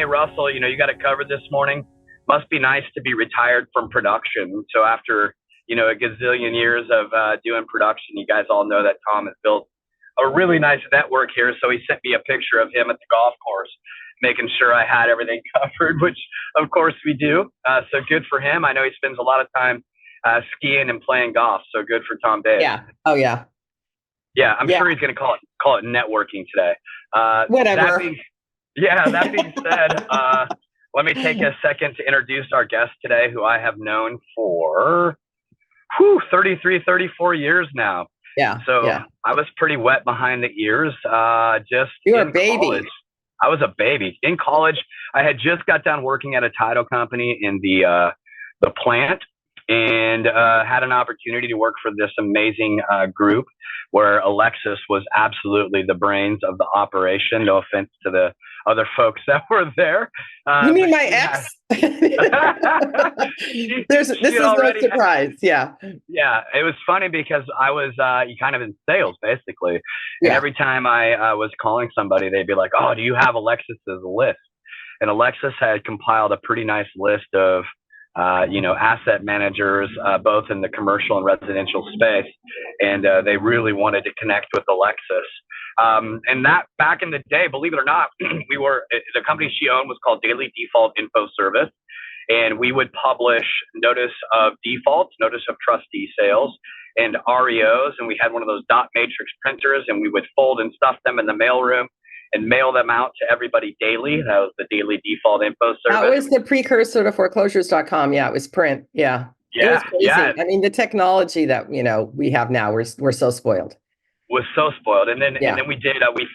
"Hey, Russell, you got it covered this morning. Must be nice to be retired from production." So after, a gazillion years of doing production, you guys all know that Tom has built a really nice network here. So he sent me a picture of him at the golf course, making sure I had everything covered, which of course we do. So good for him. I know he spends a lot of time skiing and playing golf. So good for Tom Dave. Yeah. Oh yeah. Yeah, I'm Yeah. sure he's going to call it networking today. That Whatever. being, yeah, that being said, let me take a second to introduce our guest today, who I have known for 33, 34 years now. Yeah. So Yeah. I was pretty wet behind the ears just You're a in baby. college. I was a baby. In college, I had just got done working at a title company in the plant, and had an opportunity to work for this amazing group where Alexis was absolutely the brains of the operation. No offense to the other folks that were there. You mean But my she had, ex? This she is had no already had, surprise. Yeah. yeah, it was funny because I was kind of in sales basically. And Yeah. every time I was calling somebody, they'd be like, "Oh, do you have Alexis's list?" And Alexis had compiled a pretty nice list of asset managers, both in the commercial and residential space, and they really wanted to connect with Alexis. And that back in the day, believe it or not, the company she owned was called Daily Default Info Service, and we would publish notice of defaults, notice of trustee sales, and REOs, and we had one of those dot matrix printers, and we would fold and stuff them in the mailroom and mail them out to everybody daily. That was the Daily Default Info That Service. was the precursor to foreclosures.com. Yeah, it was print. Yeah. It was Yeah, crazy. yeah, I mean, the technology that, we have now, we're so spoiled. was so spoiled. And then Yeah. we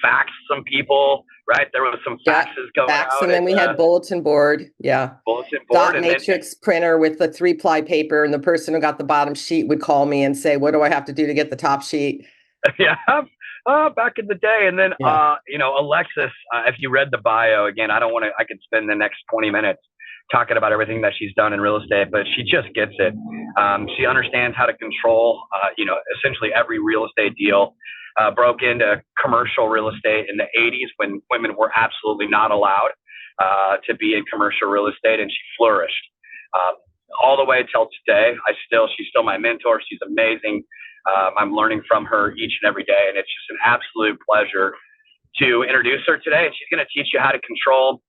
faxed some people, right? There was some Yeah. faxes going Fax, out and then and we had bulletin board. Yeah. bulletin board, Dot and then matrix printer with the 3-ply paper, and the person who got the bottom sheet would call me and say, "What do I have to do to get the top sheet?" yeah, back in the day. And then Yeah. Alexis, if you read the bio again, I could spend the next 20 minutes talking about everything that she's done in real estate, but she just gets it. She understands how to control, essentially every real estate deal. Broke into commercial real estate in the 80s when women were absolutely not allowed to be in commercial real estate, and she flourished all the way till today. She's still my mentor. She's amazing. I'm learning from her each and every day, and it's just an absolute pleasure to introduce her today. And she's going to teach you how to control,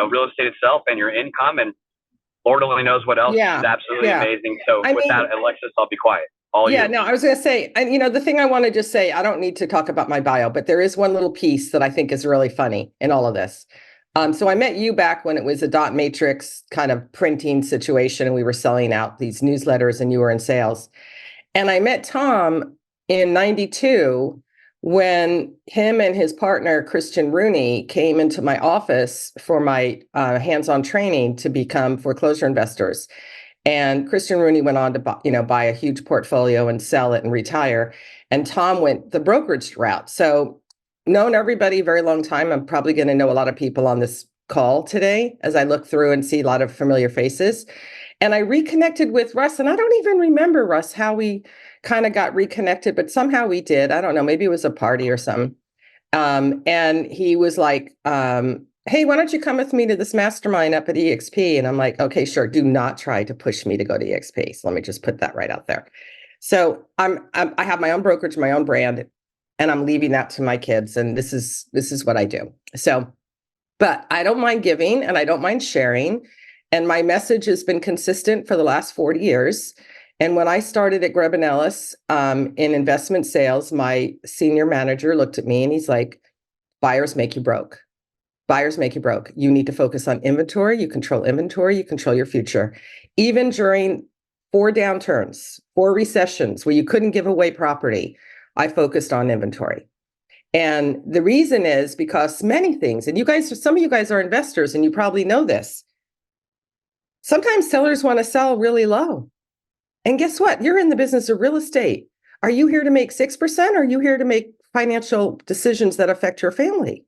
real estate itself and your income, and Lord only knows what else. Yeah. She's absolutely Yeah. amazing. So I with mean, that, Alexis, I'll be quiet. All yeah, you. no, I was going to say, and the thing I want to just say, I don't need to talk about my bio, but there is one little piece that I think is really funny in all of this. So I met you back when it was a dot matrix kind of printing situation, and we were selling out these newsletters, and you were in sales. And I met Tom in 92 when him and his partner, Christian Rooney, came into my office for my hands-on training to become foreclosure investors. And Christian Rooney went on to buy a huge portfolio and sell it and retire. And Tom went the brokerage route. So known everybody a very long time. I'm probably going to know a lot of people on this call today as I look through and see a lot of familiar faces. And I reconnected with Russ, and I don't even remember, Russ, how we kind of got reconnected, but somehow we did. I don't know, maybe it was a party or something. And he was like, "Hey, why don't you come with me to this mastermind up at EXP?" And I'm like, "Okay, sure. Do not try to push me to go to EXP." So let me just put that right out there. So I have my own brokerage, my own brand, and I'm leaving that to my kids. And this is what I do. So, but I don't mind giving, and I don't mind sharing. And my message has been consistent for the last 40 years. And when I started at Grubb & Ellis in investment sales, my senior manager looked at me and he's like, "Buyers make you broke. Buyers make you broke. You need to focus on inventory. You control inventory. You control your future." Even during 4 downturns, 4 recessions where you couldn't give away property, I focused on inventory. And the reason is because many things, and some of you guys are investors and you probably know this. Sometimes sellers want to sell really low. And guess what? You're in the business of real estate. Are you here to make 6%, or are you here to make financial decisions that affect your family?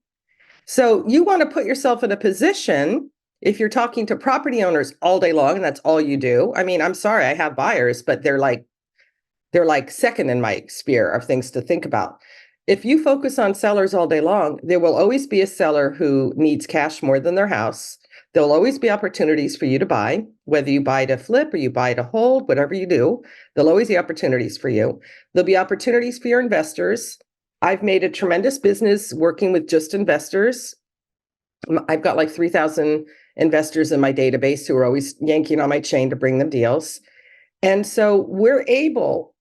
So you want to put yourself in a position, if you're talking to property owners all day long, and that's all you do. I mean, I'm sorry, I have buyers, but they're like second in my sphere of things to think about. if you focus on sellers all day long, there will always be a seller who needs cash more than their house. There'll always be opportunities for you to buy, whether you buy to flip or you buy to hold, whatever you do, there'll always be opportunities for you. There'll be opportunities for your investors. I've made a tremendous business working with just investors. I've got like 3,000 investors in my database who are always yanking on my chain to bring them deals. And so we're able,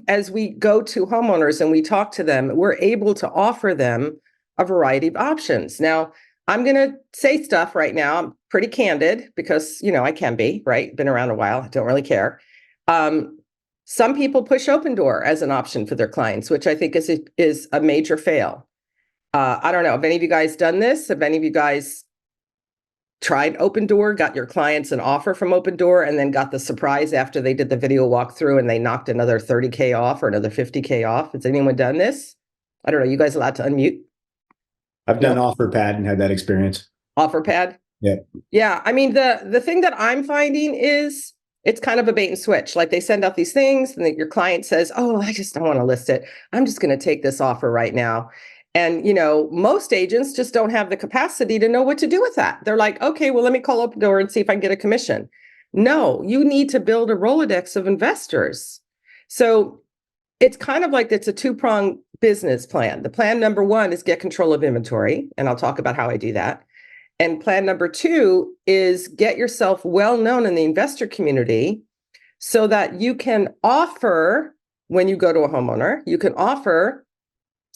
as we go to homeowners and we talk to them, we're able to offer them a variety of options. Now, I'm going to say stuff right now. I'm pretty candid because, I can be, right? Been around a while. I don't really care. Some people push Open Door as an option for their clients, which I think is a major fail. I don't know. Have any of you guys done this? Have any of you guys tried Open Door, got your clients an offer from Open Door, and then got the surprise after they did the video walkthrough and they knocked another 30K off or another 50K off? Has anyone done this? I don't know. You guys allowed to unmute? I've done OfferPad and had that experience. OfferPad? Yeah. Yeah. I mean, the thing that I'm finding is it's kind of a bait and switch. Like they send out these things and your client says, oh, I just don't want to list it. I'm just going to take this offer right now. And, most agents just don't have the capacity to know what to do with that. They're like, okay, well, let me call Open Door and see if I can get a commission. No, you need to build a Rolodex of investors. So it's kind of like it's a two-pronged business plan. The plan number one is get control of inventory, and I'll talk about how I do that. And plan number two is get yourself well known in the investor community so that you can offer, when you go to a homeowner, you can offer,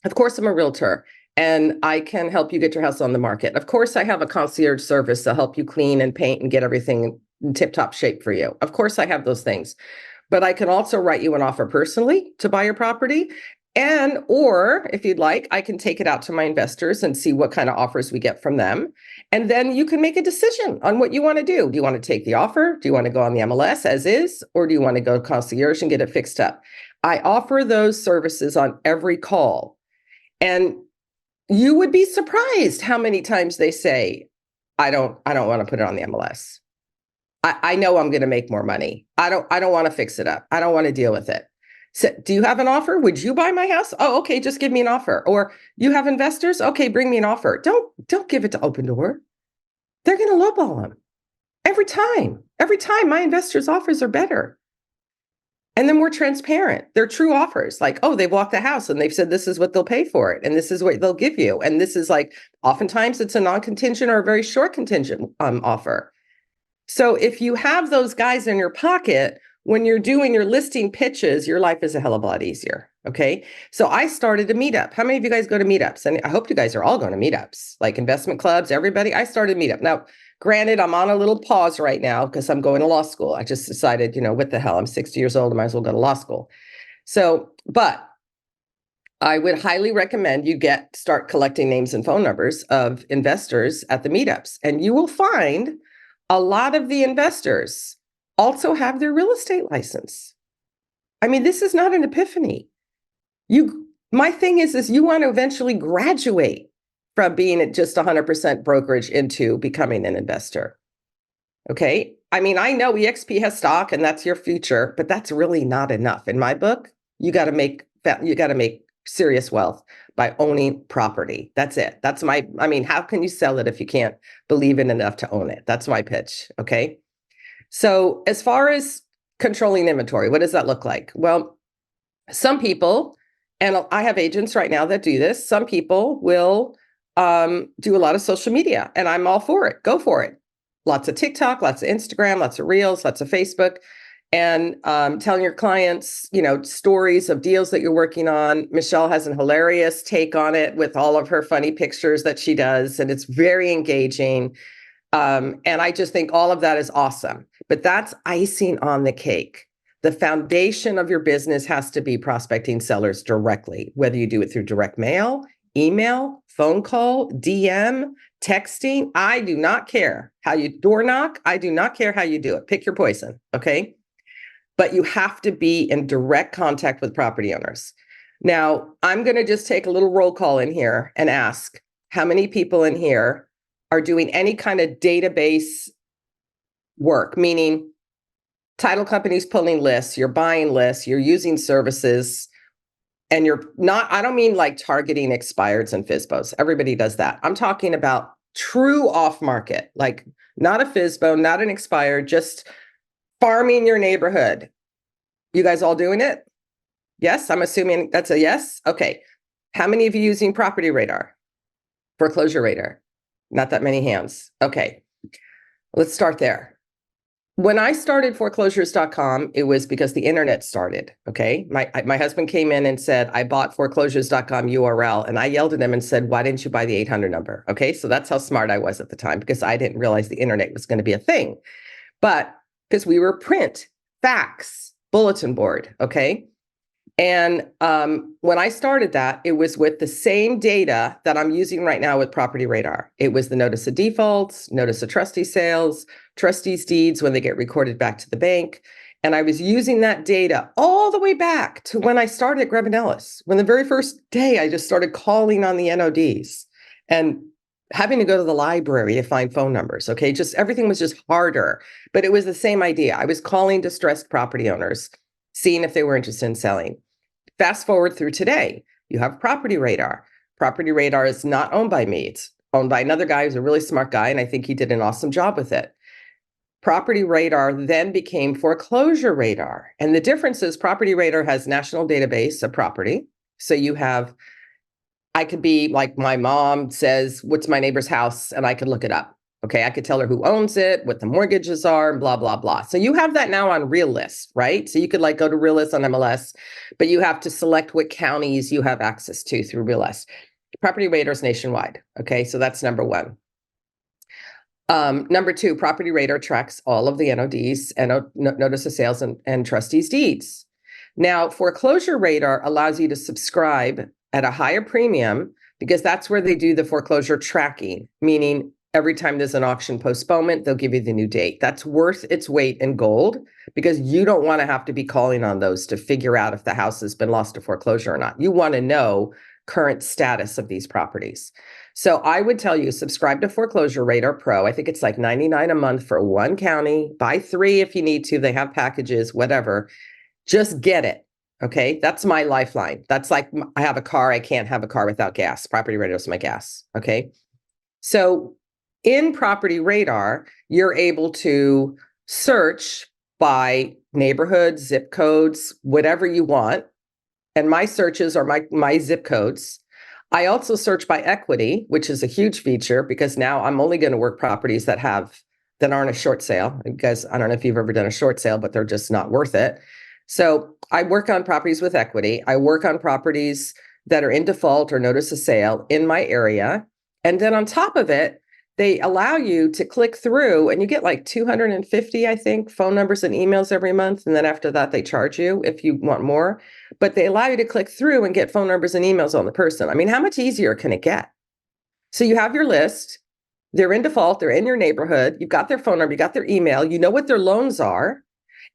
of course, I'm a realtor and I can help you get your house on the market. Of course, I have a concierge service to help you clean and paint and get everything in tip-top shape for you. Of course, I have those things. But I can also write you an offer personally to buy your property. Or if you'd like, I can take it out to my investors and see what kind of offers we get from them. And then you can make a decision on what you want to do. Do you want to take the offer? Do you want to go on the MLS as is? Or do you want to go concierge and get it fixed up? I offer those services on every call. And you would be surprised how many times they say, I don't want to put it on the MLS. I know I'm going to make more money. I don't want to fix it up. I don't want to deal with it. So, do you have an offer? Would you buy my house? Oh, okay, just give me an offer. Or you have investors? Okay, bring me an offer. Don't give it to Open Door. They're going to lowball them every time. Every time my investors' offers are better. And then we're transparent. They're true offers. Like, oh, they've walked the house and they've said this is what they'll pay for it. And this is what they'll give you. And this is like, oftentimes it's a non-contingent or a very short contingent offer. So if you have those guys in your pocket, when you're doing your listing pitches, your life is a hell of a lot easier. Okay. So I started a meetup. How many of you guys go to meetups? And I hope you guys are all going to meetups, like investment clubs, everybody. I started a meetup. Now, granted, I'm on a little pause right now because I'm going to law school. I just decided, what the hell? I'm 60 years old. I might as well go to law school. So, but I would highly recommend you start collecting names and phone numbers of investors at the meetups. And you will find a lot of the investors also have their real estate license. I mean, this is not an epiphany. My thing is you want to eventually graduate from being at just 100% brokerage into becoming an investor. Okay. I mean, I know EXP has stock and that's your future, but that's really not enough. In my book, you got to make serious wealth by owning property. That's it. How can you sell it if you can't believe in enough to own it? That's my pitch. Okay. So as far as controlling inventory, what does that look like? Well, some people, and I have agents right now that do this, some people will do a lot of social media, and I'm all for it. Go for it. Lots of TikTok, lots of Instagram, lots of Reels, lots of Facebook, and telling your clients, stories of deals that you're working on. Michelle has a hilarious take on it with all of her funny pictures that she does, and it's very engaging. And I just think all of that is awesome, but that's icing on the cake. The foundation of your business has to be prospecting sellers directly, whether you do it through direct mail, email, phone call, DM, texting. I do not care how you door knock. I do not care how you do it. Pick your poison. Okay. But you have to be in direct contact with property owners. Now, I'm going to just take a little roll call in here and ask how many people in here are doing any kind of database work, meaning title companies pulling lists, you're buying lists, you're using services. and you're not, I don't mean like targeting expireds and FSBOs. Everybody does that. I'm talking about true off market, like not a FSBO, not an expired, just farming your neighborhood. You guys all doing it? Yes, I'm assuming that's a yes. Okay. How many of you using Property Radar? Foreclosure Radar? Not that many hands. Okay. Let's start there. When I started foreclosures.com, it was because the internet started. Okay. My husband came in and said, I bought foreclosures.com URL. And I yelled at him and said, why didn't you buy the 800 number? Okay. So that's how smart I was at the time, because I didn't realize the internet was going to be a thing. But because we were print, fax, bulletin board. Okay. And when I started that, it was with the same data that I'm using right now with Property Radar. It was the notice of defaults, notice of trustee sales, trustees' deeds when they get recorded back to the bank. And I was using that data all the way back to when I started at Grubb & Ellis. When the very first day, I just started calling on the NODs and having to go to the library to find phone numbers. Okay, just everything was just harder, but it was the same idea. I was calling distressed property owners, seeing if they were interested in selling. Fast forward through today, you have Property Radar. Property Radar is not owned by me. It's owned by another guy who's a really smart guy, and I think he did an awesome job with it. Property Radar then became Foreclosure Radar. And the difference is Property Radar has national database of property. So you have, I could be like, my mom says, what's my neighbor's house? And I could look it up. Okay, I could tell her who owns it, what the mortgages are, blah, blah, blah. So you have that now on Real List, right? So you could like go to Real List on MLS, but you have to select what counties you have access to through Real List. Property Radar is nationwide. Okay, so that's number one. Number two, Property Radar tracks all of the NODs and notice of sales and trustees' deeds. Now, Foreclosure Radar allows you to subscribe at a higher premium because that's where they do the foreclosure tracking, meaning every time there's an auction postponement, they'll give you the new date. That's worth its weight in gold because you don't want to have to be calling on those to figure out if the house has been lost to foreclosure or not. You want to know current status of these properties. So I would tell you, subscribe to Foreclosure Radar Pro. I think it's like $99 a month for one county. Buy 3 if you need to. They have packages, whatever. Just get it. Okay. That's my lifeline. That's like, I have a car. I can't have a car without gas. Property Radar is my gas. Okay. So in Property Radar, you're able to search by neighborhood, zip codes, whatever you want. And my searches are my zip codes. I also search by equity, which is a huge feature because now I'm only going to work properties that aren't a short sale, because I don't know if you've ever done a short sale, but they're just not worth it. So I work on properties with equity. I work on properties that are in default or notice of sale in my area. And then on top of it, they allow you to click through and you get like 250, I think, phone numbers and emails every month. And then after that, they charge you if you want more. But they allow you to click through and get phone numbers and emails on the person. I mean, how much easier can it get? So you have your list. They're in default. They're in your neighborhood. You've got their phone number. You got their email. You know what their loans are.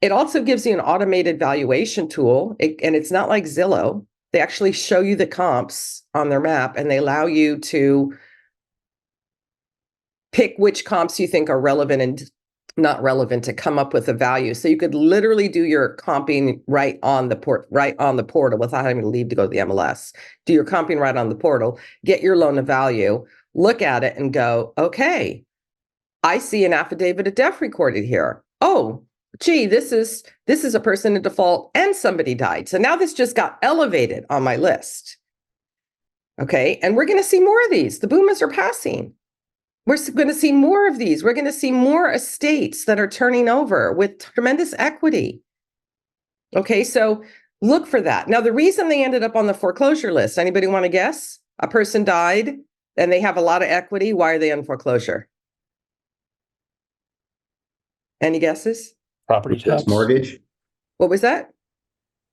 It also gives you an automated valuation tool. And it's not like Zillow. They actually show you the comps on their map and they allow you to pick which comps you think are relevant and not relevant to come up with a value. So you could literally do your comping right on the portal without having to leave to go to the MLS. Do your comping right on the portal, get your loan to value, look at it and go, okay, I see an affidavit of death recorded here. Oh, gee, this is a person in default and somebody died. So now this just got elevated on my list. Okay, and we're going to see more of these. The boomers are passing. We're going to see more of these. We're going to see more estates that are turning over with tremendous equity. Okay, so look for that. Now, the reason they ended up on the foreclosure list, anybody want to guess? A person died and they have a lot of equity. Why are they on foreclosure? Any guesses? Property tax. Mortgage. What was that?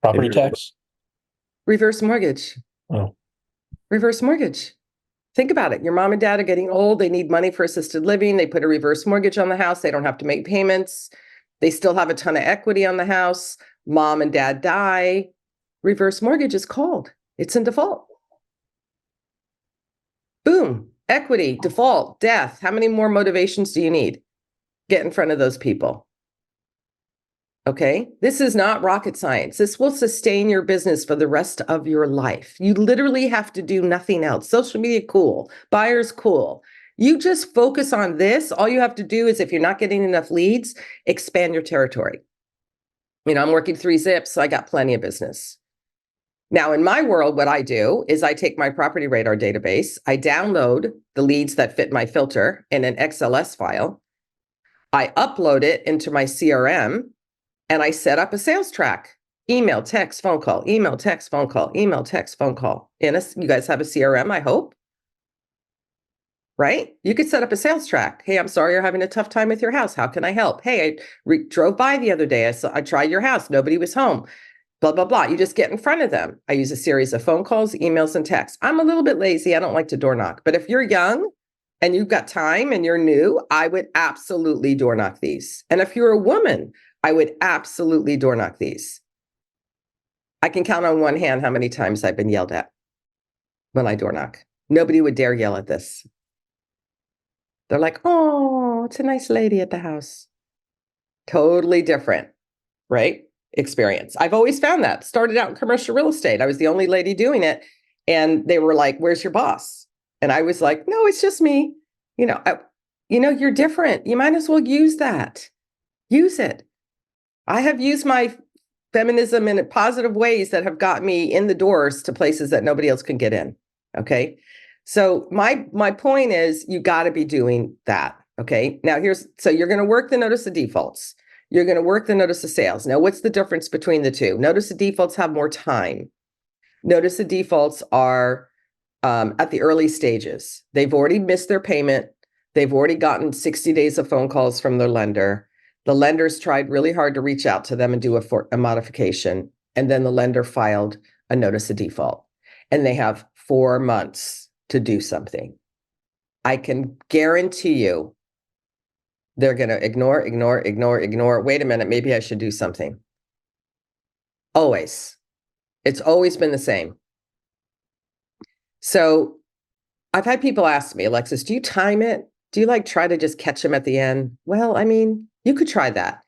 Property tax. Reverse mortgage. Oh. Reverse mortgage. Think about it. Your mom and dad are getting old. They need money for assisted living. They put a reverse mortgage on the house. They don't have to make payments. They still have a ton of equity on the house. Mom and dad die. Reverse mortgage is called. It's in default. Boom. Equity, default, death. How many more motivations do you need? Get in front of those people. Okay. This is not rocket science. This will sustain your business for the rest of your life. You literally have to do nothing else. Social media, cool. Buyers, cool. You just focus on this. All you have to do is, if you're not getting enough leads, expand your territory. I'm working 3 zips, so I got plenty of business. Now, in my world, what I do is I take my property radar database, I download the leads that fit my filter in an XLS file, I upload it into my CRM, and I set up a sales track. Email, text, phone call, email, text, phone call, email, text, phone call. You guys have a CRM, I hope. Right? You could set up a sales track. Hey, I'm sorry you're having a tough time with your house. How can I help? Hey, I drove by the other day. I tried your house. Nobody was home. Blah, blah, blah. You just get in front of them. I use a series of phone calls, emails, and texts. I'm a little bit lazy. I don't like to door knock. But if you're young and you've got time and you're new, I would absolutely door knock these. And if you're a woman, I would absolutely door knock these. I can count on one hand how many times I've been yelled at when I door knock. Nobody would dare yell at this. They're like, oh, it's a nice lady at the house. Totally different, right? Experience. I've always found that. Started out in commercial real estate. I was the only lady doing it. And they were like, where's your boss? And I was like, no, it's just me. You're different. You might as well use that. Use it. I have used my feminism in positive ways that have got me in the doors to places that nobody else can get in. Okay. So my point is, you got to be doing that. Okay. Now so you're going to work the notice of defaults. You're going to work the notice of sales. Now, what's the difference between the two? Notice of defaults have more time. Notice of defaults are at the early stages. They've already missed their payment. They've already gotten 60 days of phone calls from their lender. The lender's tried really hard to reach out to them and do a modification. And then the lender filed a notice of default. And they have 4 months to do something. I can guarantee you they're going to ignore. Wait a minute, maybe I should do something. Always. It's always been the same. So I've had people ask me, Alexis, do you time it? Do you try to just catch them at the end? Well, you could try that.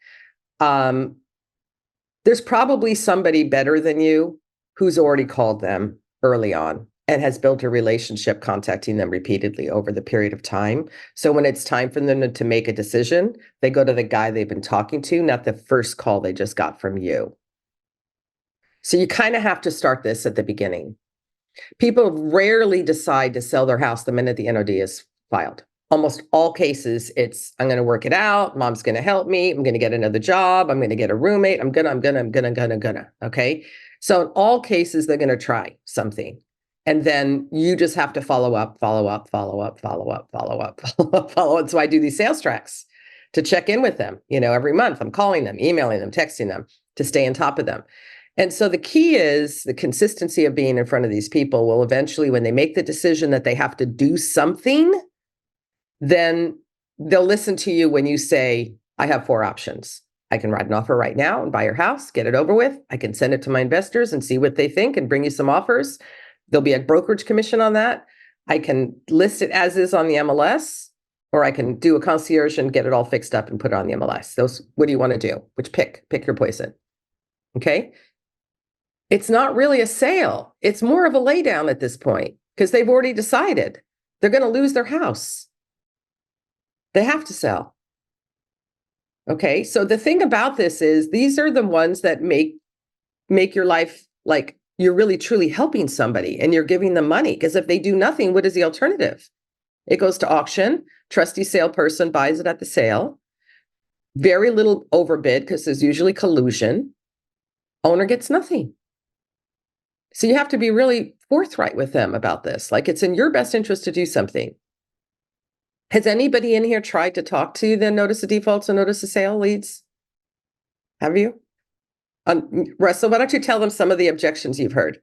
There's probably somebody better than you who's already called them early on and has built a relationship contacting them repeatedly over the period of time. So when it's time for them to make a decision, they go to the guy they've been talking to, not the first call they just got from you. So you kind of have to start this at the beginning. People rarely decide to sell their house the minute the NOD is filed. Almost all cases, it's, I'm going to work it out. Mom's going to help me. I'm going to get another job. I'm going to get a roommate. I'm gonna. Okay. So in all cases, they're going to try something. And then you just have to follow up. So I do these sales tracks to check in with them. Every month I'm calling them, emailing them, texting them to stay on top of them. And so the key is the consistency of being in front of these people will eventually, when they make the decision that they have to do something, then they'll listen to you when you say, I have 4 options. I can write an offer right now and buy your house, get it over with. I can send it to my investors and see what they think and bring you some offers. There'll be a brokerage commission on that. I can list it as is on the MLS, or I can do a concierge and get it all fixed up and put it on the MLS. What do you want to do? Pick your poison. Okay. It's not really a sale. It's more of a lay down at this point because they've already decided they're going to lose their house. They have to sell. Okay. So the thing about this is these are the ones that make your life like you're really truly helping somebody and you're giving them money. Because if they do nothing, what is the alternative? It goes to auction. Trusty salesperson buys it at the sale. Very little overbid because there's usually collusion. Owner gets nothing. So you have to be really forthright with them about this. It's in your best interest to do something. Has anybody in here tried to talk to the notice of defaults and notice of sale leads? Have you? Russell, why don't you tell them some of the objections you've heard?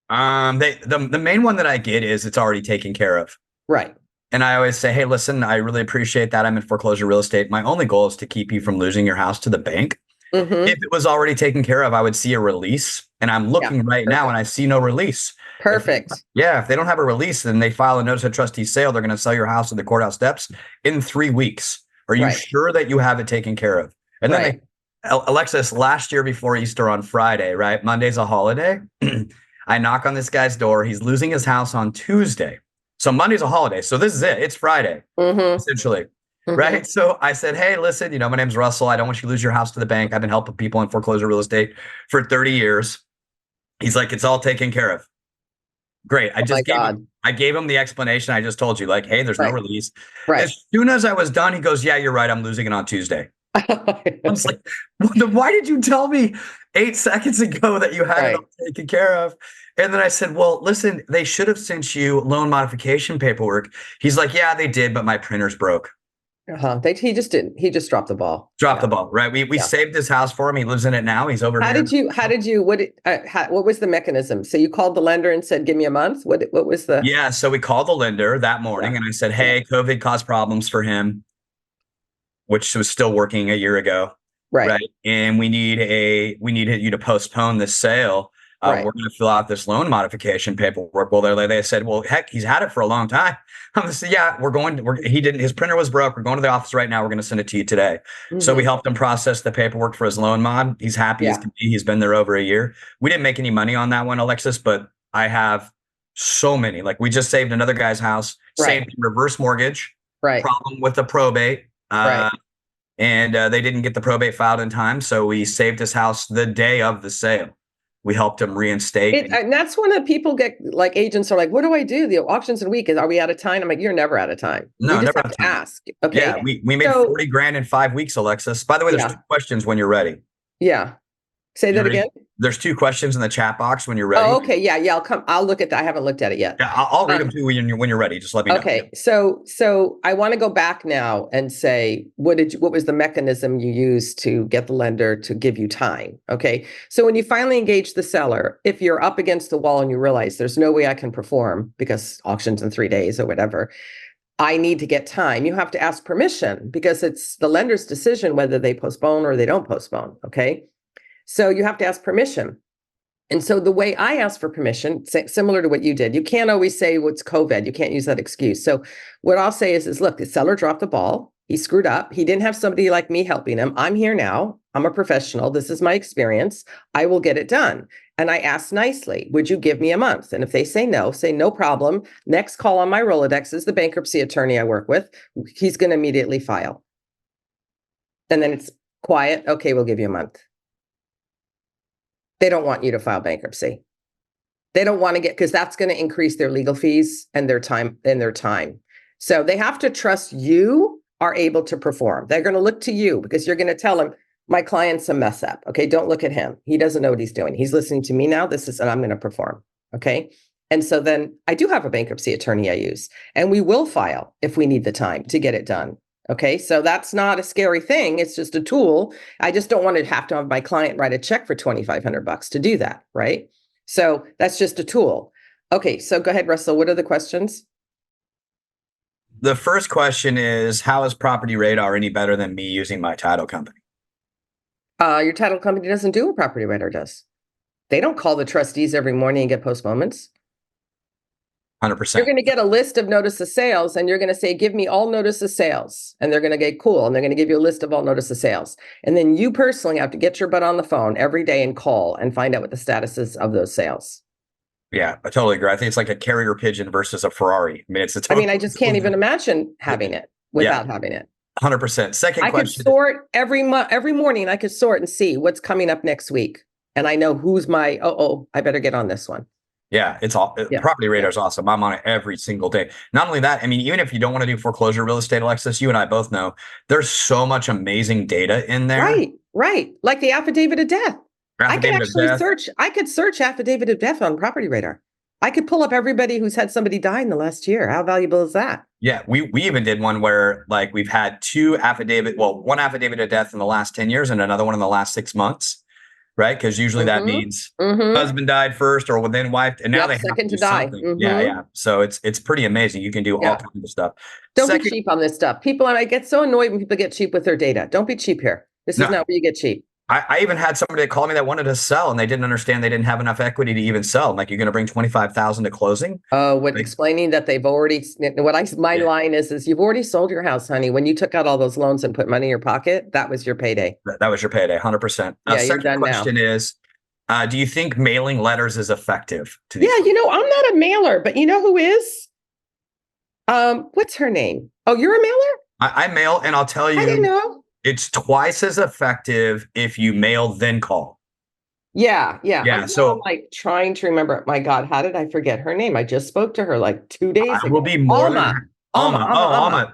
The main one that I get is it's already taken care of. Right. And I always say, hey, listen, I really appreciate that. I'm in foreclosure real estate. My only goal is to keep you from losing your house to the bank. Mm-hmm. If it was already taken care of, I would see a release. And I'm looking right now and I see no release. Perfect. If they don't have a release, then they file a notice of trustee sale. They're going to sell your house at the courthouse steps in 3 weeks. Are you sure that you have it taken care of? And then Alexis, last year before Easter on Friday, right? Monday's a holiday. I knock on this guy's door. He's losing his house on Tuesday. So Monday's a holiday. So this is it. It's Friday, essentially. Right. So I said, hey, listen, my name's Russell. I don't want you to lose your house to the bank. I've been helping people in foreclosure real estate for 30 years. He's like, it's all taken care of. Great. I gave him the explanation I just told you, like, hey, there's no release. Right. As soon as I was done, he goes, yeah, you're right. I'm losing it on Tuesday. I was like, why did you tell me 8 seconds ago that you had it all taken care of? And then I said, well, listen, they should have sent you loan modification paperwork. He's like, yeah, they did, but my printer's broke. He just didn't. He just dropped the ball. Dropped the ball, right? We saved his house for him. He lives in it now. He's over here. What was the mechanism? So you called the lender and said, give me a month? What was the? Yeah. So we called the lender that morning and I said, hey, COVID caused problems for him, which was still working a year ago. Right. And we needed you to postpone this sale. We're going to fill out this loan modification paperwork. Well, they said, well, heck, he's had it for a long time. I'm going to say, yeah, his printer was broke. We're going to the office right now. We're going to send it to you today. So we helped him process the paperwork for his loan mod. He's happy as can be. He's been there over a year. We didn't make any money on that one, Alexis, but I have so many. Like we just saved another guy's house, same reverse mortgage, problem with the probate. And they didn't get the probate filed in time. So we saved his house the day of the sale. We helped him reinstate. And that's when the people get like agents are like, what do I do? The auction's in a week. Are we out of time? I'm like, you're never out of time. No, you just never have to ask. Okay. Yeah, we made 40 grand in 5 weeks, Alexis. By the way, there's 2 questions when you're ready. Yeah. Say that again. There's 2 questions in the chat box when you're ready. Oh, okay. Yeah. I'll look at that. I haven't looked at it yet. Yeah, I'll read them to you when you're ready. Just let me know. Okay. So I want to go back now and say, what was the mechanism you used to get the lender to give you time? Okay. So when you finally engage the seller, if you're up against the wall and you realize there's no way I can perform because auction's in 3 days or whatever, I need to get time. You have to ask permission because it's the lender's decision whether they postpone or they don't postpone. Okay. So you have to ask permission. And so the way I ask for permission, similar to what you did, you can't always say what's COVID. You can't use that excuse. So what I'll say is look, the seller dropped the ball. He screwed up. He didn't have somebody like me helping him. I'm here now. I'm a professional. This is my experience. I will get it done. And I ask nicely, would you give me a month? And if they say no problem. Next call on my Rolodex is the bankruptcy attorney I work with. He's going to immediately file. And then it's quiet. Okay, we'll give you a month. They don't want you to file bankruptcy. They don't want to because that's going to increase their legal fees and their time. So they have to trust you are able to perform. They're going to look to you because you're going to tell them, my client's a mess up. Okay, don't look at him. He doesn't know what he's doing. He's listening to me now. And I'm going to perform. Okay. And so then I do have a bankruptcy attorney I use, and we will file if we need the time to get it done. Okay, so that's not a scary thing. It's just a tool. I just don't want to have my client write a check for $2,500 to do that, right? So that's just a tool. Okay, so go ahead, Russell. What are the questions? The first question is, how is Property Radar any better than me using my title company? Your title company doesn't do what Property Radar does. They don't call the trustees every morning and get postponements. 100%. You're going to get a list of notice of sales and you're going to say, give me all notice of sales. And they're going to get cool. And they're going to give you a list of all notice of sales. And then you personally have to get your butt on the phone every day and call and find out what the status is of those sales. Yeah, I totally agree. I think it's like a carrier pigeon versus a Ferrari. I just can't even imagine having it without having it. 100%. Second question. I could sort every morning. I could sort and see what's coming up next week. And I know who's I better get on this one. Yeah, it's all Property Radar is awesome. I'm on it every single day. Not only that, even if you don't want to do foreclosure real estate, Alexis, you and I both know there's so much amazing data in there. Right. Like the affidavit of death. I could search affidavit of death on Property Radar. I could pull up everybody who's had somebody die in the last year. How valuable is that? Yeah, we even did one where we've had one affidavit of death in the last 10 years and another one in the last 6 months. Right, because usually that means husband died first, or then wife, and now they have second to die. Something. Yeah. So it's pretty amazing. You can do all kinds of stuff. Don't be cheap on this stuff. I get so annoyed when people get cheap with their data. Don't be cheap here. This is not where you get cheap. I even had somebody that called me that wanted to sell and they didn't understand they didn't have enough equity to even sell. I'm like, you're going to bring 25,000 to closing? Oh, Like, explaining that they've already, my Yeah. line is you've already sold your house, honey. When you took out all those loans and put money in your pocket, that was your payday. that was your payday, 100%. Yeah, you're Second done now. question is, do you think mailing letters is effective to these? Yeah, I'm not a mailer, but you know who is? What's her name? Oh, you're a mailer? I mail, and I'll tell I didn't you, know. it's twice as effective if you mail then call. Yeah. Yeah, I'm so like trying to remember. My God, how did I forget her name? I just spoke to her like 2 days I ago. will be more Alma. than Alma.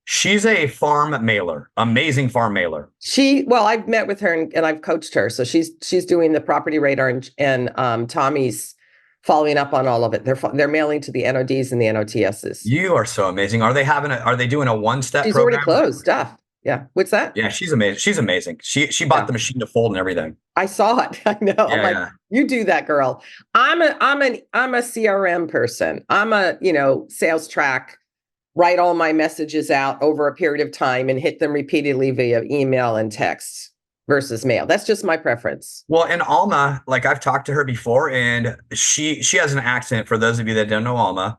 She's a farm mailer, amazing farm mailer. Well, I've met with her and I've coached her. So she's doing the property radar and Tommy's following up on all of it. They're mailing to the NODs and the NOTSs. You are so amazing. Are they doing a one-step She's program? already closed stuff. Yeah. What's that? Yeah, she's amazing. She's amazing. She bought the machine to fold and everything. I saw it. I know. I'm like, you do that, girl. I'm a CRM person. I'm a, sales track, write all my messages out over a period of time and hit them repeatedly via email and text versus mail. That's just my preference. Well, and Alma, like I've talked to her before, and she has an accent. For those of you that don't know Alma,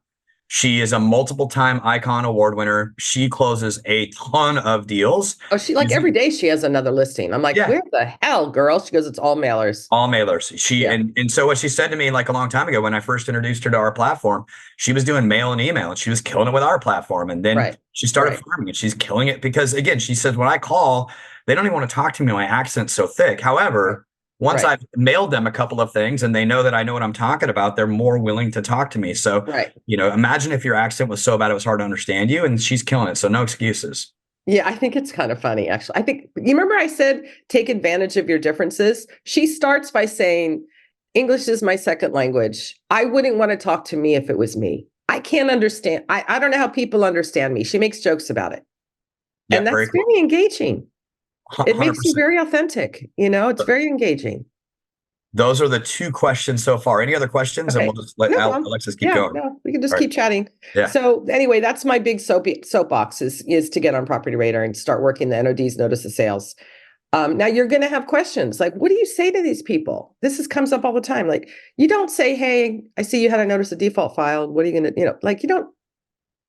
she is a multiple-time Icon Award winner. She closes a ton of deals. Oh, she every day she has another listing. I'm like, where the hell, girl? She goes, it's all mailers. All mailers. And so what she said to me like a long time ago when I first introduced her to our platform, she was doing mail and email and she was killing it with our platform. And then she started farming and she's killing it because again, she says, when I call, they don't even want to talk to me. My accent's so thick. However, once I've mailed them a couple of things and they know that I know what I'm talking about, they're more willing to talk to me. So, imagine if your accent was so bad, it was hard to understand you, and she's killing it. So no excuses. Yeah, I think it's kind of funny, actually. I think, you remember I said, take advantage of your differences? She starts by saying, English is my second language. I wouldn't want to talk to me if it was me. I can't understand. I don't know how people understand me. She makes jokes about it. And that's very engaging. 100%. It makes you very authentic. It's very engaging. Those are the two questions so far. Any other questions? Okay. And we'll just let Alexis keep going. No, we can just keep chatting. Yeah. So anyway, that's my big soapbox is to get on Property Radar and start working the NOD's notice of sales. Now you're going to have questions like, what do you say to these people? Comes up all the time. Like, you don't say, hey, I see you had a notice of default filed. What are you going to, you don't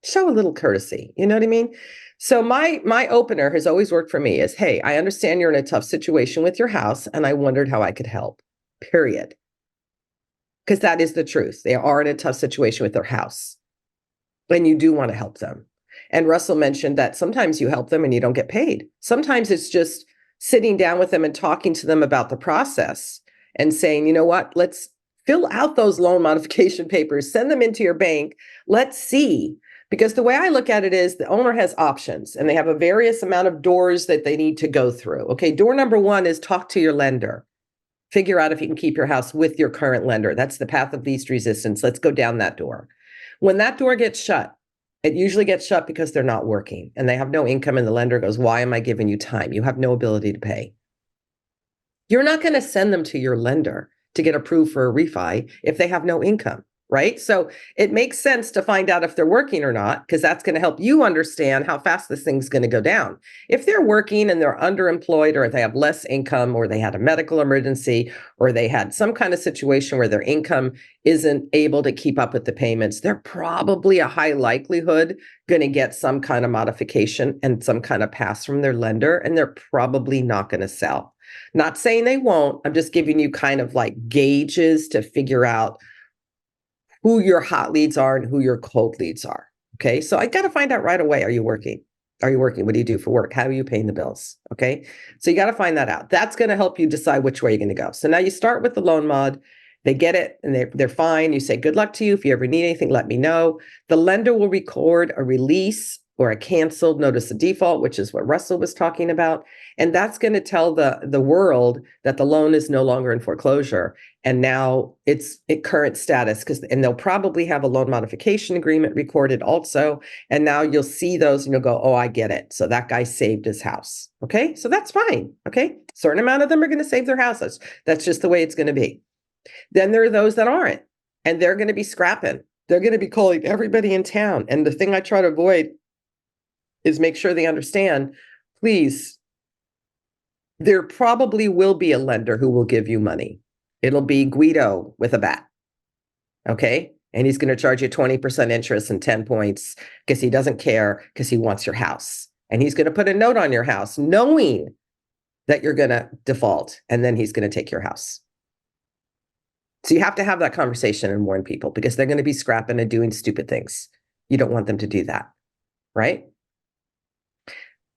show a little courtesy. You know what I mean? So my opener has always worked for me is, hey, I understand you're in a tough situation with your house and I wondered how I could help, period. Because that is the truth. They are in a tough situation with their house and you do want to help them. And Russell mentioned that sometimes you help them and you don't get paid. Sometimes it's just sitting down with them and talking to them about the process and saying, you know what, let's fill out those loan modification papers, send them into your bank. Let's see. Because the way I look at it is the owner has options and they have a various amount of doors that they need to go through. Okay, door number one is talk to your lender. Figure out if you can keep your house with your current lender. That's the path of least resistance. Let's go down that door. When that door gets shut, it usually gets shut because they're not working and they have no income and the lender goes, why am I giving you time? You have no ability to pay. You're not going to send them to your lender to get approved for a refi if they have no income. Right? So it makes sense to find out if they're working or not, because that's going to help you understand how fast this thing's going to go down. If they're working and they're underemployed or they have less income or they had a medical emergency or they had some kind of situation where their income isn't able to keep up with the payments, they're probably a high likelihood going to get some kind of modification and some kind of pass from their lender, and they're probably not going to sell. Not saying they won't. I'm just giving you kind of like gauges to figure out who your hot leads are and who your cold leads are. Okay. So I got to find out right away. Are you working? Are you working? What do you do for work? How are you paying the bills? Okay. So you got to find that out. That's going to help you decide which way you're going to go. So now you start with the loan mod. They get it and they're fine. You say, good luck to you. If you ever need anything, let me know. The lender will record a release or a canceled notice of default, which is what Russell was talking about. And that's going to tell the world that the loan is no longer in foreclosure. And now it's at current status, and they'll probably have a loan modification agreement recorded also. And now you'll see those and you'll go, oh, I get it. So that guy saved his house. Okay. So that's fine. Okay. Certain amount of them are going to save their houses. That's just the way it's going to be. Then there are those that aren't, and they're going to be scrapping. They're going to be calling everybody in town. And the thing I try to avoid is make sure they understand, please, there probably will be a lender who will give you money. It'll be Guido with a bat. Okay. And he's going to charge you 20% interest and 10 points because he doesn't care, because he wants your house. And he's going to put a note on your house knowing that you're going to default, and then he's going to take your house. So you have to have that conversation and warn people, because they're going to be scrapping and doing stupid things. You don't want them to do that, right?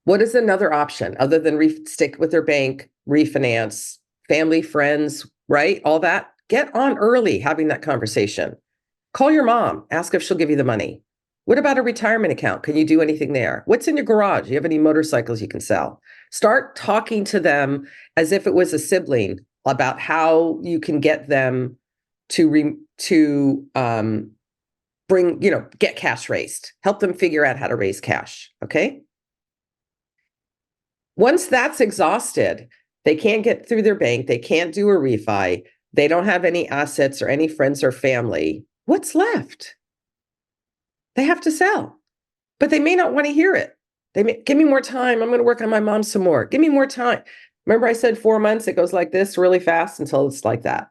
What is another option other than stick with their bank, refinance, family, friends, right? All that. Get on early having that conversation. Call your mom, ask if she'll give you the money. What about a retirement account? Can you do anything there? What's in your garage? Do you have any motorcycles you can sell? Start talking to them as if it was a sibling about how you can get them to bring, get cash raised. Help them figure out how to raise cash, okay? Once that's exhausted, they can't get through their bank, they can't do a refi, they don't have any assets or any friends or family. What's left? They have to sell, but they may not want to hear it. They may, give me more time. I'm going to work on my mom some more. Give me more time. Remember I said 4 months, it goes like this really fast until it's like that.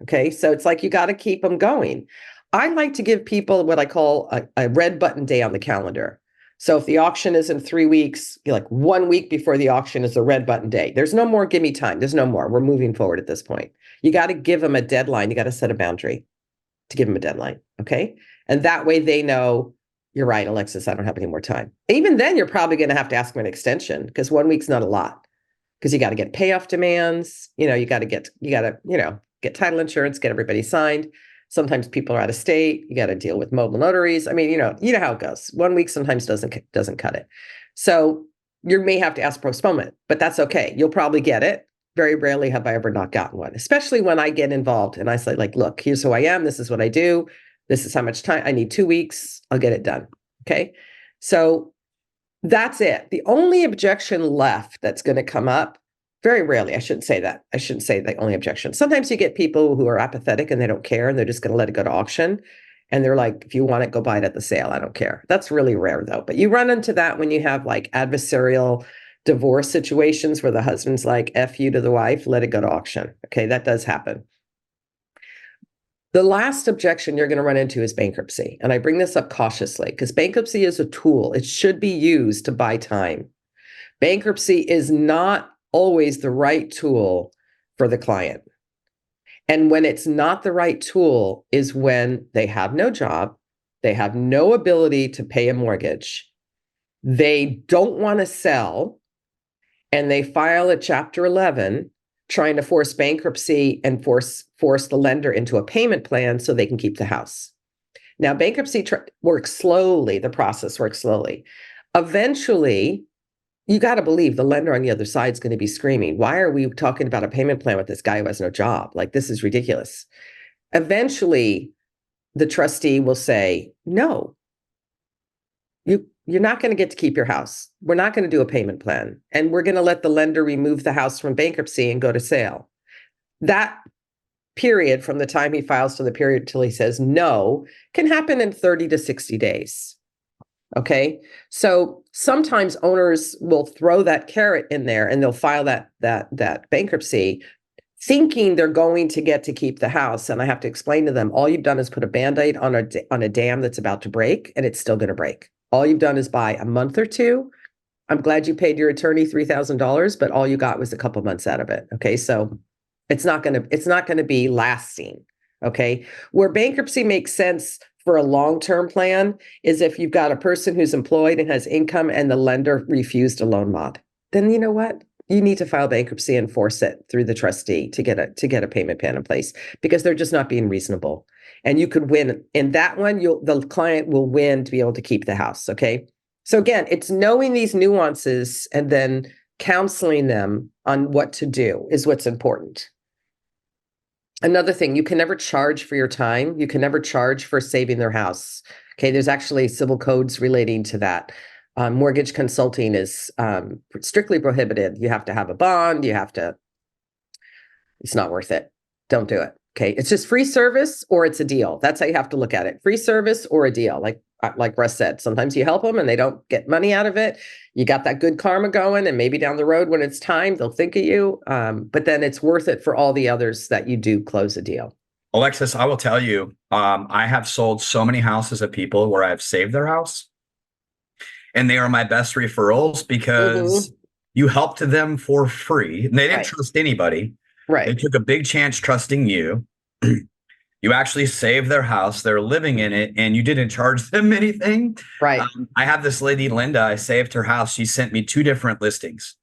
Okay. So it's like, you got to keep them going. I like to give people what I call a red button day on the calendar. So if the auction is in 3 weeks, like 1 week before the auction is a red button day. There's no more, give me time. There's no more. We're moving forward at this point. You got to give them a deadline. You got to set a boundary to give them a deadline. Okay. And that way they know, you're right, Alexis, I don't have any more time. Even then, you're probably going to have to ask them an extension, because 1 week's not a lot, because you got to get payoff demands. You got to get title insurance, get everybody signed. Sometimes people are out of state. You got to deal with mobile notaries. I mean, you know how it goes. 1 week sometimes doesn't cut it. So you may have to ask postponement, but that's okay. You'll probably get it. Very rarely have I ever not gotten one, especially when I get involved and I say, like, look, here's who I am. This is what I do. This is how much time I need. 2 weeks. I'll get it done. Okay. So that's it. The only objection left that's going to come up, very rarely, I shouldn't say that. I shouldn't say the only objection. Sometimes you get people who are apathetic and they don't care and they're just going to let it go to auction. And they're like, if you want it, go buy it at the sale. I don't care. That's really rare though. But you run into that when you have like adversarial divorce situations where the husband's like, F you to the wife, let it go to auction. Okay. That does happen. The last objection you're going to run into is bankruptcy. And I bring this up cautiously because bankruptcy is a tool. It should be used to buy time. Bankruptcy is not always the right tool for the client. And when it's not the right tool is when they have no job, they have no ability to pay a mortgage, they don't want to sell, and they file a Chapter 11 trying to force bankruptcy and force the lender into a payment plan so they can keep the house. Now, bankruptcy works slowly. The process works slowly. Eventually, you got to believe the lender on the other side is going to be screaming, why are we talking about a payment plan with this guy who has no job? Like, this is ridiculous. Eventually, the trustee will say, no, you're not going to get to keep your house. We're not going to do a payment plan. And we're going to let the lender remove the house from bankruptcy and go to sale. That period from the time he files to the period till he says no can happen in 30 to 60 days. Okay. So sometimes owners will throw that carrot in there and they'll file that bankruptcy thinking they're going to get to keep the house. And I have to explain to them, all you've done is put a Band-Aid on a dam that's about to break, and it's still going to break. All you've done is buy a month or two. I'm glad you paid your attorney $3,000, but all you got was a couple months out of it. Okay. So it's not going to be lasting. Okay. Where bankruptcy makes sense for a long-term plan is if you've got a person who's employed and has income and the lender refused a loan mod. Then you know what? You need to file bankruptcy and force it through the trustee to get a payment plan in place, because they're just not being reasonable. And you could win in that one. The client will win to be able to keep the house. Okay. So again, it's knowing these nuances and then counseling them on what to do is what's important. Another thing, you can never charge for your time. You can never charge for saving their house. Okay. There's actually civil codes relating to that. Mortgage consulting is strictly prohibited. You have to have a bond. It's not worth it. Don't do it. Okay. It's just free service or it's a deal. That's how you have to look at it. Free service or a deal. Like like Russ said, sometimes you help them and they don't get money out of it. You got that good karma going, and maybe down the road when it's time, they'll think of you. But then it's worth it for all the others that you do close a deal. Alexis, I will tell you, I have sold so many houses of people where I've saved their house, and they are my best referrals because you helped them for free. And they didn't trust anybody. Right. They took a big chance trusting you. You actually saved their house. They're living in it, and you didn't charge them anything. Right. I have this lady, Linda. I saved her house. She sent me 2 different listings,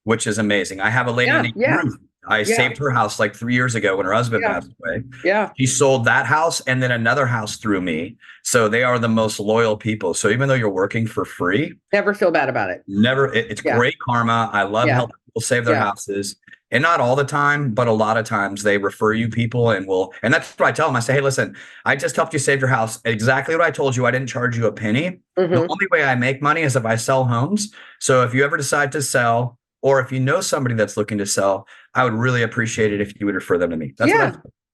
which is amazing. I have a lady named Ruth. I saved her house like 3 years ago when her husband passed away. Yeah. She sold that house and then another house through me. So they are the most loyal people. So even though you're working for free, never feel bad about it. Never. It's great karma. I love helping people save their houses. And not all the time, but a lot of times they refer you people and that's what I tell them. I say, hey, listen, I just helped you save your house. Exactly what I told you. I didn't charge you a penny. The only way I make money is if I sell homes. So if you ever decide to sell, or if you know somebody that's looking to sell, I would really appreciate it if you would refer them to me. That's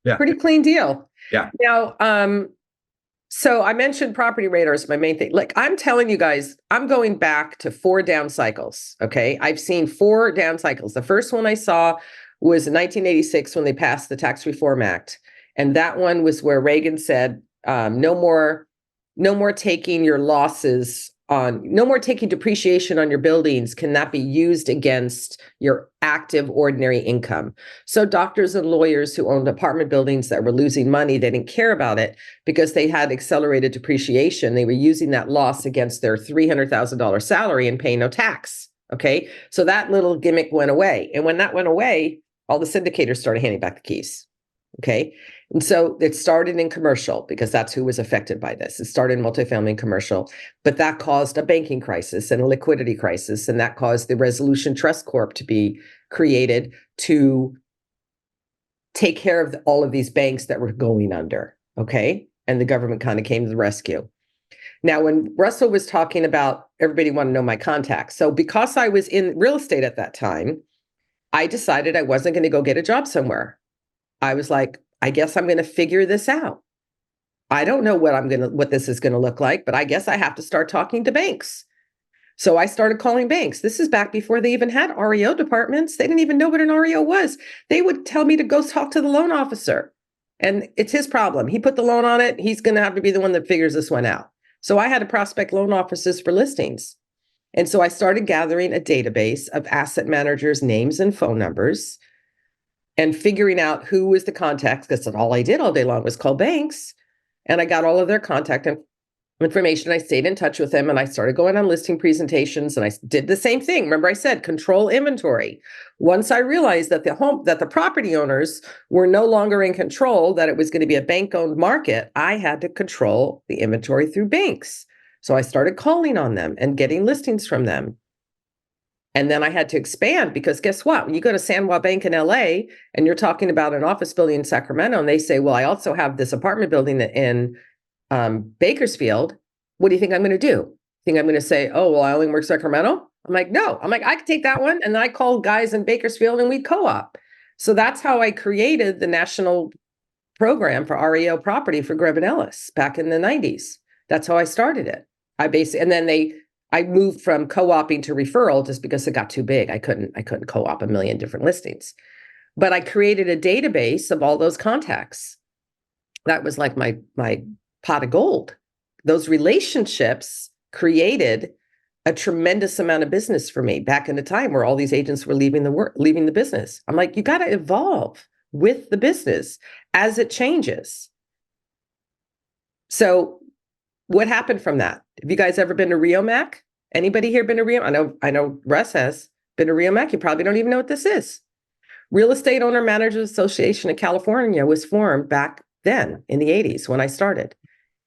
what pretty clean deal. Yeah. Now, so I mentioned property radar is my main thing. Like I'm telling you guys, I'm going back to 4 down cycles. Okay. I've seen 4 down cycles. The first one I saw was in 1986 when they passed the Tax Reform Act. And that one was where Reagan said, no more taking your losses on, no more taking depreciation on your buildings cannot be used against your active ordinary income. So doctors and lawyers who owned apartment buildings that were losing money, they didn't care about it because they had accelerated depreciation. They were using that loss against their $300,000 salary and paying no tax. Okay. So that little gimmick went away. And when that went away, all the syndicators started handing back the keys. Okay. And so it started in commercial because that's who was affected by this. It started in multifamily and commercial, but that caused a banking crisis and a liquidity crisis. And that caused the Resolution Trust Corp to be created to take care of all of these banks that were going under. Okay. And the government kind of came to the rescue. Now, when Russell was talking about everybody want to know my contacts. So because I was in real estate at that time, I decided I wasn't going to go get a job somewhere. I was like, I guess I'm going to figure this out. I don't know what this is going to look like, but I guess I have to start talking to banks. So I started calling banks. This is back before they even had REO departments. They didn't even know what an REO was. They would tell me to go talk to the loan officer. And it's his problem. He put the loan on it. He's going to have to be the one that figures this one out. So I had to prospect loan officers for listings. And so I started gathering a database of asset managers' names and phone numbers and figuring out who was the contacts, because all I did all day long was call banks. And I got all of their contact information. I stayed in touch with them and I started going on listing presentations and I did the same thing. Remember I said control inventory. Once I realized that the property owners were no longer in control, that it was going to be a bank-owned market, I had to control the inventory through banks. So I started calling on them and getting listings from them. And then I had to expand because guess what? When you go to San Juan Bank in LA and you're talking about an office building in Sacramento and they say, well, I also have this apartment building in Bakersfield. What do you think I'm going to do? Think I'm going to say, oh, well, I only work Sacramento? I'm like, no. I'm like, I could take that one. And then I called guys in Bakersfield and we co-op. So that's how I created the national program for REO property for Grubb & Ellis back in the 90s. That's how I started it. And then I moved from co-oping to referral just because it got too big. I couldn't co-op a million different listings. But I created a database of all those contacts. That was like my pot of gold. Those relationships created a tremendous amount of business for me back in the time where all these agents were leaving the business. I'm like, you got to evolve with the business as it changes. So what happened from that? Have you guys ever been to Rio Mac? Anybody here been to Rio? I know Russ has been to Rio Mac. You probably don't even know what this is. Real Estate Owner Managers Association of California was formed back then in the 80s when I started.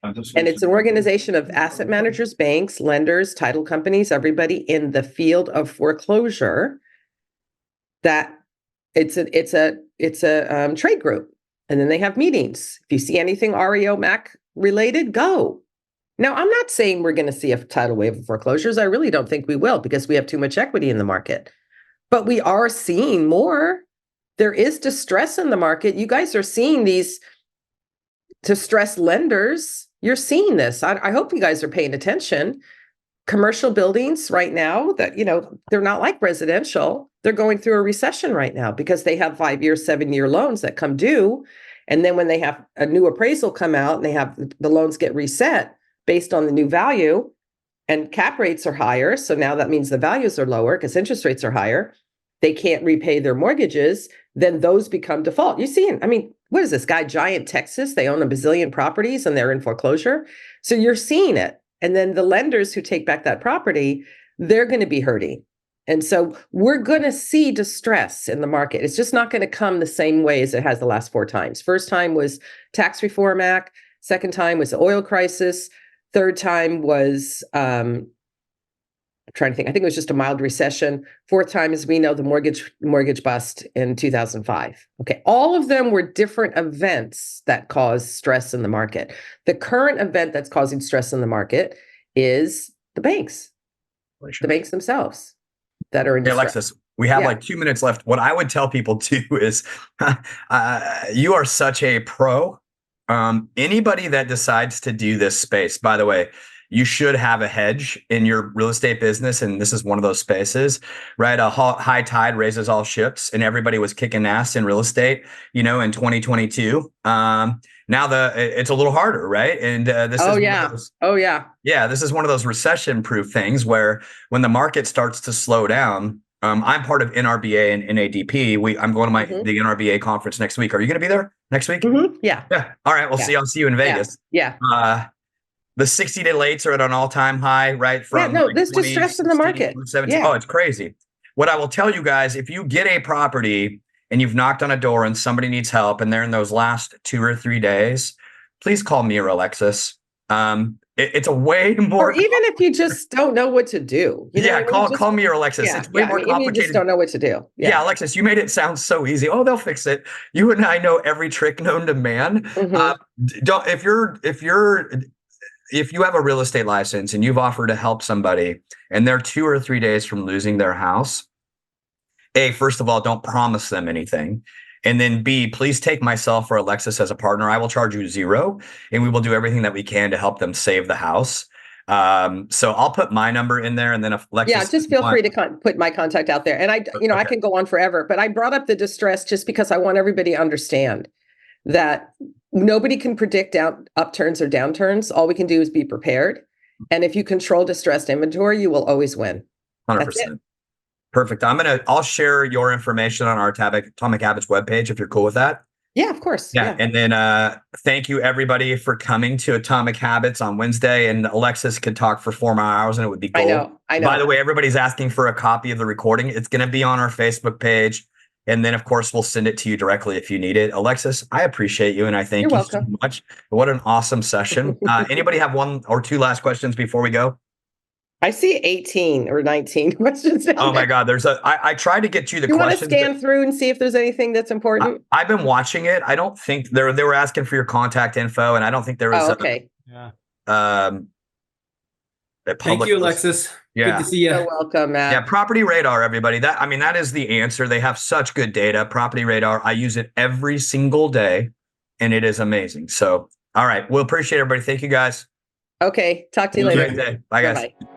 And it's an organization of asset managers, banks, lenders, title companies, everybody in the field of foreclosure. That it's a trade group. And then they have meetings. If you see anything REO Mac related, go. Now, I'm not saying we're going to see a tidal wave of foreclosures. I really don't think we will because we have too much equity in the market. But we are seeing more. There is distress in the market. You guys are seeing these distressed lenders. you're seeing this. I hope you guys are paying attention. Commercial buildings right now that, they're not like residential. They're going through a recession right now because they have 5-year, 7-year loans that come due. And then when they have a new appraisal come out and they have the loans get reset based on the new value and cap rates are higher. So now that means the values are lower because interest rates are higher. They can't repay their mortgages. Then those become default. You see, what is this guy, Giant Texas? They own a bazillion properties and they're in foreclosure. So you're seeing it. And then the lenders who take back that property, they're going to be hurting. And so we're going to see distress in the market. It's just not going to come the same way as it has the last 4 times. First time was Tax Reform Act. Second time was the oil crisis. Third time was, I'm trying to think, I think it was just a mild recession. Fourth time, as we know, the mortgage bust in 2005. Okay, all of them were different events that caused stress in the market. The current event that's causing stress in the market is the banks themselves that are in distress. Alexis, we have like 2 minutes left. What I would tell people too is you are such a pro. Anybody that decides to do this space, by the way, you should have a hedge in your real estate business. And this is one of those spaces, right? A high tide raises all ships, and everybody was kicking ass in real estate, in 2022. Now it's a little harder, right? And this this is one of those recession-proof things where when the market starts to slow down, I'm part of NRBA and NADP. I'm going to the NRBA conference next week. Are you going to be there next week? Mm-hmm. Yeah. All right. I'll see you in Vegas. Yeah. The 60-day lates are at an all-time high, right? There's distress in the market. Oh, it's crazy. What I will tell you guys, if you get a property and you've knocked on a door and somebody needs help and they're in those last 2 or 3 days, please call me or Alexis. It's a way more. Or even if you just don't know what to do. Call me or Alexis. It's way more complicated. You just don't know what to do. Yeah, Alexis, you made it sound so easy. Oh, they'll fix it. You and I know every trick known to man. If you have a real estate license and you've offered to help somebody and they're 2 or 3 days from losing their house, A, first of all, don't promise them anything. And then B, please take myself or Alexis as a partner. I will charge you $0 and we will do everything that we can to help them save the house. So I'll put my number in there, and then if Alexis, just feel free to put my contact out there. And I can go on forever, but I brought up the distress just because I want everybody to understand that nobody can predict upturns or downturns. All we can do is be prepared. And if you control distressed inventory, you will always win. 100%. Perfect. I'll share your information on our Atomic Habits webpage if you're cool with that. Yeah, of course. Yeah. And then thank you everybody for coming to Atomic Habits on Wednesday. And Alexis could talk for 4 more hours and it would be cool. I know. By the way, everybody's asking for a copy of the recording. It's going to be on our Facebook page. And then, of course, we'll send it to you directly if you need it. Alexis, I appreciate you and I thank you so much. What an awesome session. Anybody have 1 or 2 last questions before we go? I see 18 or 19 questions. Oh my God. I tried to get you the questions. You want to scan through and see if there's anything that's important? I've been watching it. I don't think they were asking for your contact info, and I don't think there was. Thank you, Alexis. Yeah. Good to see you. You're welcome, Matt. Yeah, Property Radar, everybody. That is the answer. They have such good data. Property Radar. I use it every single day, and it is amazing. So, all right. We'll appreciate everybody. Thank you, guys. Okay. Talk to you later. Have a great day. Bye, guys. Bye-bye.